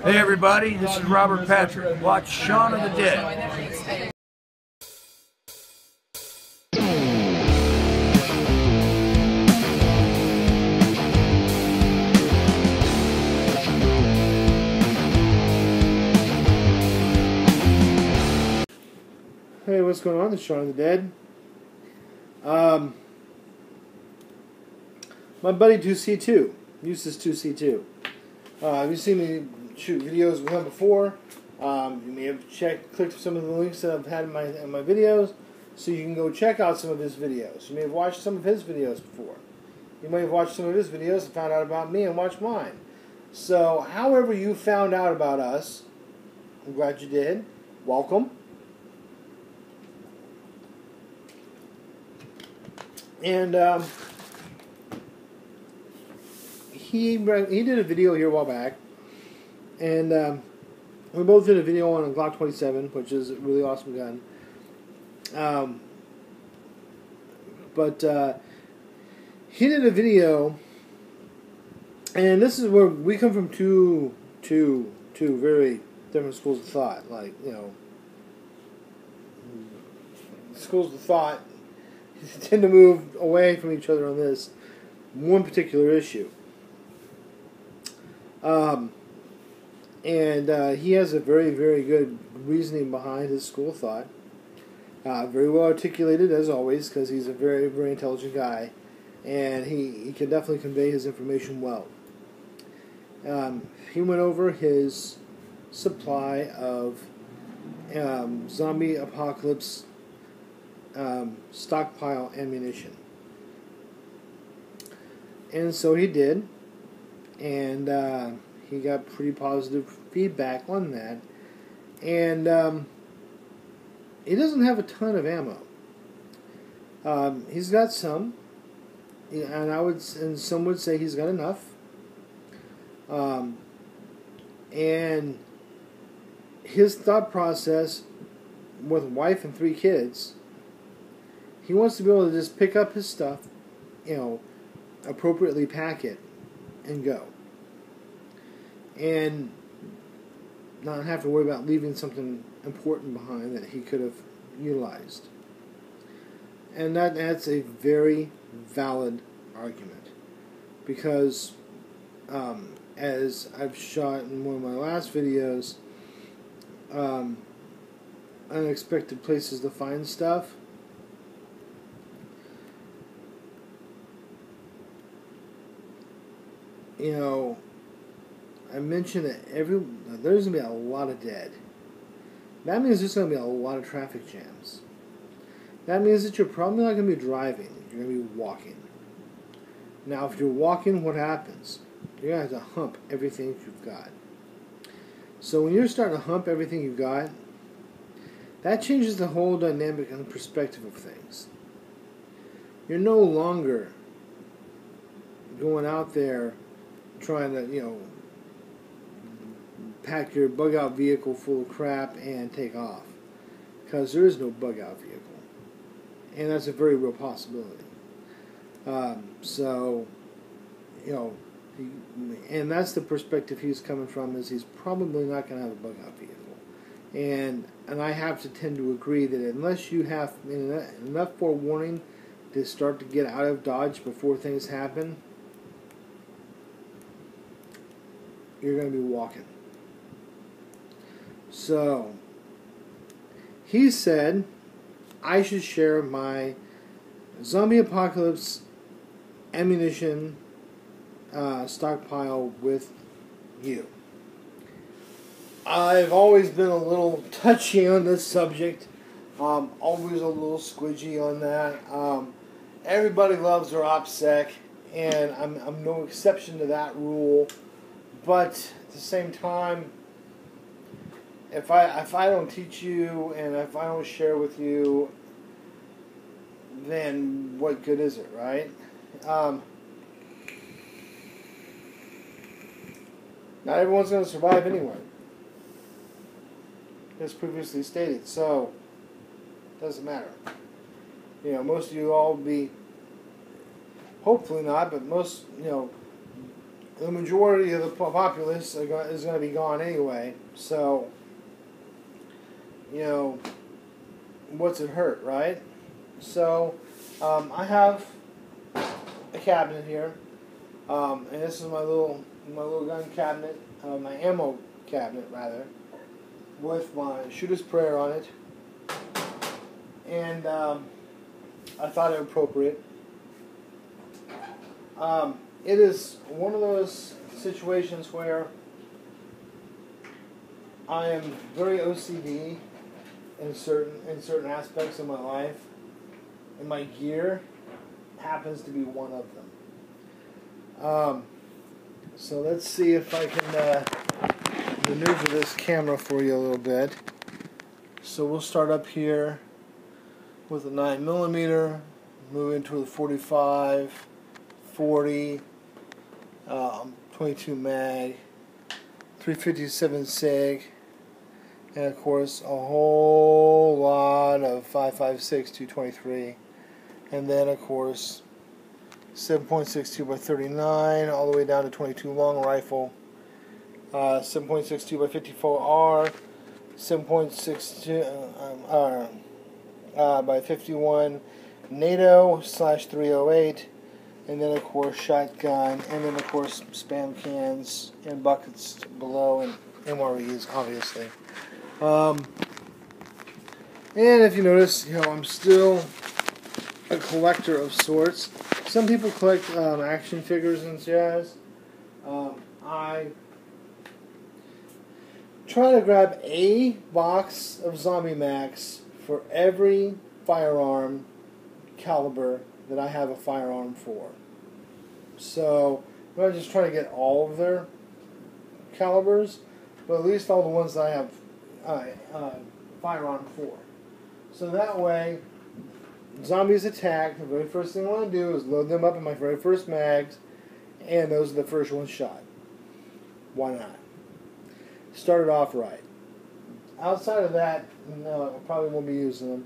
Hey everybody, this is Robert Patrick. Watch Shaun of the Dead. Hey, what's going on? This is Shaun of the Dead. My buddy 2C2 uses 2C2. You've seen me shoot videos with him before. You may have clicked some of the links that I've had in my videos, so you can go check out some of his videos. You may have watched some of his videos before. You may have watched some of his videos and found out about me and watched mine. So, however you found out about us, I'm glad you did. Welcome. And he did a video here a while back, and we both did a video on a Glock 27, which is a really awesome gun. But he did a video, and this is where we come from two very different schools of thought. Like, you know, schools of thought tend to move away from each other on this one particular issue. And he has a very, very good reasoning behind his school of thought. Very well articulated, as always, because he's a very, very intelligent guy. And he can definitely convey his information well. He went over his supply of zombie apocalypse stockpile ammunition. And so he did. And he got pretty positive feedback on that. And he doesn't have a ton of ammo. He's got some, and some would say he's got enough. And his thought process, with wife and 3 kids, he wants to be able to just pick up his stuff, you know, appropriately pack it, and go. And not have to worry about leaving something important behind that he could have utilized. And that's a very valid argument. Because, as I've shot in one of my last videos, unexpected places to find stuff. You know, I mentioned that there's going to be a lot of dead. That means there's going to be a lot of traffic jams. That means that you're probably not going to be driving. You're going to be walking. Now, if you're walking, what happens? You're going to have to hump everything that you've got. So when you're starting to hump everything you've got, that changes the whole dynamic and perspective of things. You're no longer going out there trying to, you know, pack your bug-out vehicle full of crap and take off. Because there is no bug-out vehicle. And that's a very real possibility. So, you know, and that's the perspective he's coming from, is he's probably not going to have a bug-out vehicle. And I have to tend to agree that unless you have enough forewarning to start to get out of Dodge before things happen, you're going to be walking. So, he said I should share my zombie apocalypse ammunition stockpile with you. I've always been a little touchy on this subject. Always a little squidgy on that. Everybody loves their OPSEC, and I'm no exception to that rule. But at the same time, if I don't teach you and if I don't share with you, then what good is it, right? Not everyone's going to survive anyway, as previously stated. So it doesn't matter. You know, most of you all will be, hopefully not, but most, you know, the majority of the populace is going to be gone anyway. So, you know, what's it hurt, right? So, I have a cabinet here, and this is my little gun cabinet, my ammo cabinet rather, with my shooter's prayer on it, and I thought it appropriate. It is one of those situations where I am very OCD in certain aspects of my life, and my gear happens to be one of them. So let's see if I can maneuver this camera for you a little bit. So we'll start up here with a 9mm, move into the 45, 40, 22 mag, 357 SIG, and of course a whole lot of 5.56 223, and then of course 7.62 by 39 all the way down to 22 long rifle, 7.62 by 54R, 7.62 by 51 NATO /308, and then of course shotgun, and then of course spam cans and buckets below, and MREs obviously. And if you notice, I'm still a collector of sorts. Some people collect action figures and jazz. I try to grab a box of Zombie Max for every firearm caliber that I have a firearm for. So I'm not just trying to get all of their calibers, but at least all the ones that I have firearm for. So that way, zombies attack, the very first thing I want to do is load them up in my very first mags, and those are the first ones shot. Why not? Start it off right. Outside of that, no, I probably won't be using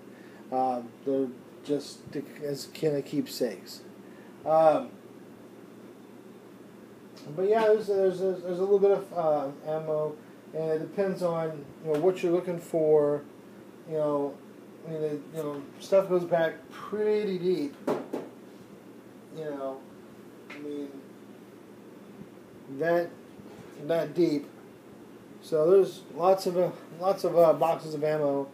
them. They're just as kind of keepsakes. But yeah, there's a little bit of ammo, and it depends on what you're looking for. Stuff goes back pretty deep. That deep. So there's lots of boxes of ammo.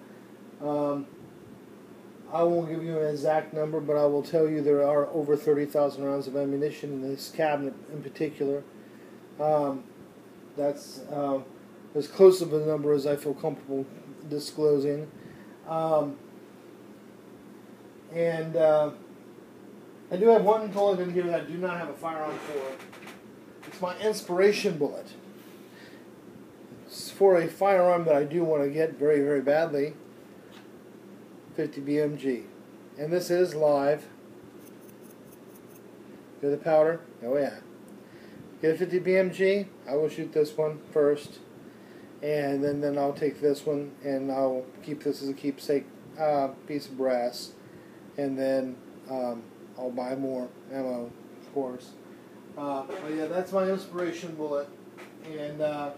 I won't give you an exact number, but I will tell you there are over 30,000 rounds of ammunition in this cabinet in particular. That's as close of a number as I feel comfortable disclosing. And I do have one bullet in here that I do not have a firearm for. It's my inspiration bullet. It's for a firearm that I do want to get very, very badly. 50 BMG. And this is live. Get the powder? Oh yeah. Get a 50 BMG. I will shoot this one first. And then I'll take this one and I'll keep this as a keepsake piece of brass. And then I'll buy more ammo, of course. But yeah, that's my inspiration bullet. And that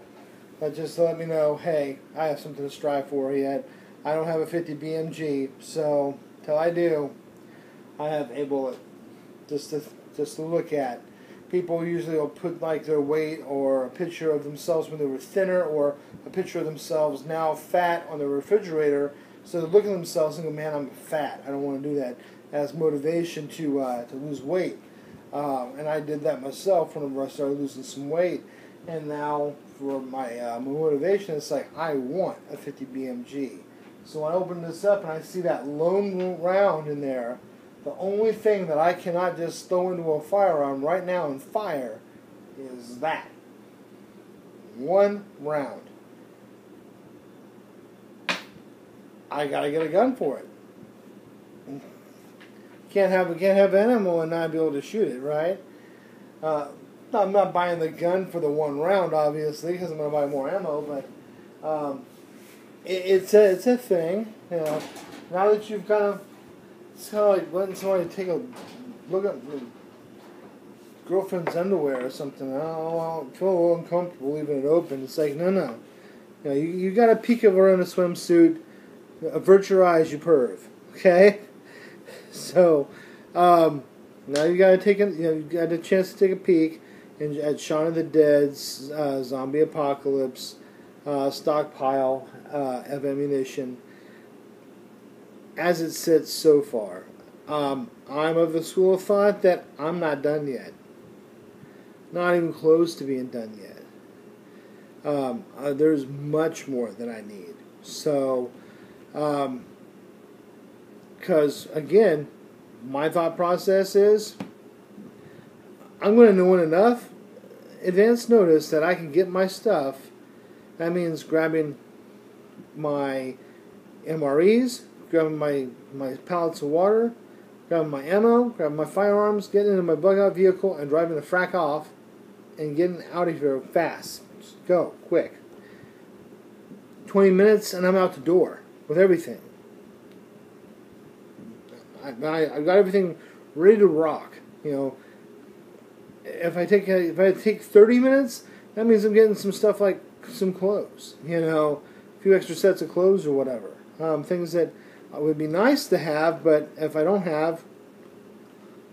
just let me know, hey, I have something to strive for yet. I don't have a 50 BMG, so till I do, I have a bullet just to look at. People usually will put like their weight or a picture of themselves when they were thinner, or a picture of themselves now fat on the refrigerator. So they look at themselves and go, man, I'm fat. I don't want to do that, as motivation to lose weight. And I did that myself whenever I started losing some weight. And now for my motivation, it's like, I want a 50 BMG. So I open this up and I see that lone round in there. The only thing that I cannot just throw into a firearm right now and fire is that. One round. I gotta get a gun for it. Can't have ammo and not be able to shoot it, right? I'm not buying the gun for the one round, obviously, because I'm gonna buy more ammo. But it's a thing, Now that you've it's kind of like letting somebody take a look at, girlfriend's underwear or something. I feel a little uncomfortable leaving it open. It's like, no. You know, you got a peek of her in a swimsuit. Avert your eyes, you perv. Okay? So, now you got to take you got a chance to take a peek at Shaun of the Dead's zombie apocalypse stockpile of ammunition as it sits so far. I'm of the school of thought that I'm not done yet. Not even close to being done yet. There's much more that I need. So, because, again, my thought process is I'm going to know in enough advance notice that I can get my stuff. That means grabbing my MREs, grabbing my pallets of water, grabbing my ammo, grabbing my firearms, getting into my bug-out vehicle, and driving the frack off and getting out of here fast. Just go, quick. 20 minutes and I'm out the door with everything. I've got everything ready to rock. You know, if I take 30 minutes, that means I'm getting some stuff like some clothes. You know, a few extra sets of clothes or whatever. Things that would be nice to have, but if I don't have,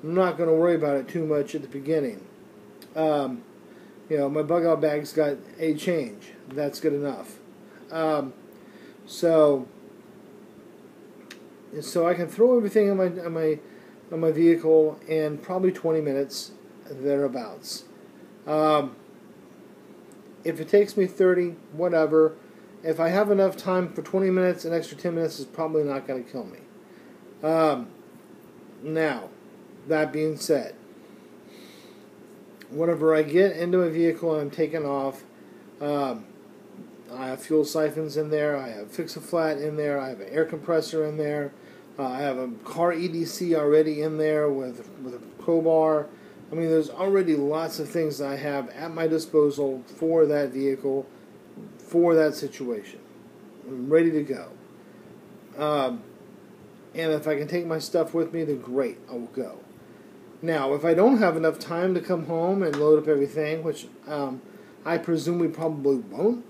I'm not going to worry about it too much at the beginning. You know, my bug-out bag's got a change. That's good enough. So I can throw everything on my vehicle in probably 20 minutes, thereabouts. If it takes me 30, whatever. If I have enough time for 20 minutes, an extra 10 minutes is probably not going to kill me. Now, that being said, whenever I get into a vehicle and I'm taking off, I have fuel siphons in there, I have Fix-A-Flat in there, I have an air compressor in there, I have a car EDC already in there with a crowbar. I mean, there's already lots of things that I have at my disposal for that vehicle, for that situation. I'm ready to go. And if I can take my stuff with me, then great, I will go. Now, if I don't have enough time to come home and load up everything, which I presume we probably won't,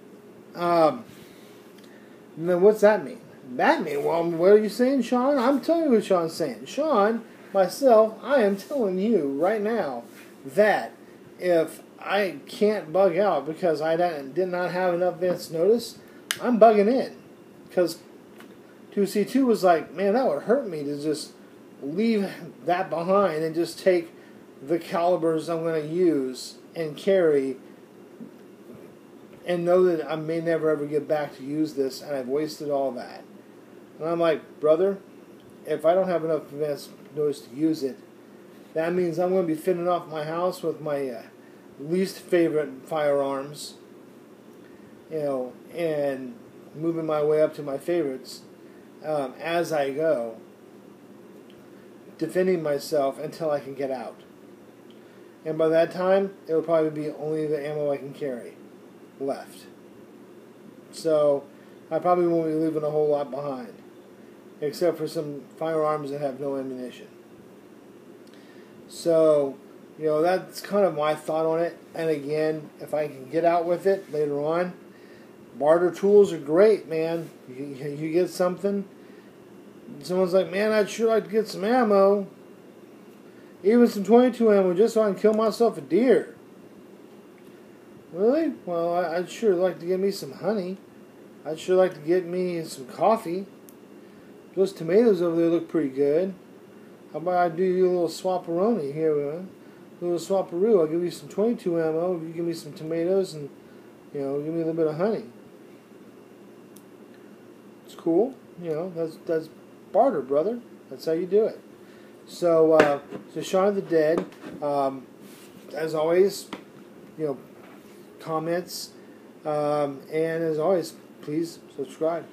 then what's that mean? That means, well, what are you saying, Sean? I'm telling you what Sean's saying. Sean, myself, I am telling you right now that if I can't bug out because I did not have enough advance notice, I'm bugging in. Because 2C2 was like, man, that would hurt me to just leave that behind and just take the calibers I'm going to use and carry and know that I may never ever get back to use this and I've wasted all that. And I'm like, brother, if I don't have enough advance notice to use it, that means I'm going to be fitting off my house with my least favorite firearms, you know, and moving my way up to my favorites as I go, defending myself until I can get out. And by that time, it'll probably be only the ammo I can carry left. So I probably won't be leaving a whole lot behind, except for some firearms that have no ammunition. So, you know, that's kind of my thought on it. And again, if I can get out with it later on, barter tools are great, man. You get something, someone's like, man, I'd sure like to get some ammo, even some 22 ammo, just so I can kill myself a deer. Really? Well, I'd sure like to get me some honey. I'd sure like to get me some coffee. Those tomatoes over there look pretty good. How about I do you a little swapperoni here, man? A little swapperoo. I'll give you some 22 ammo. You give me some tomatoes and, you know, give me a little bit of honey. It's cool. You know, that's barter, brother. That's how you do it. So Shaun of the Dead, as always, you know, comments, and as always, please subscribe.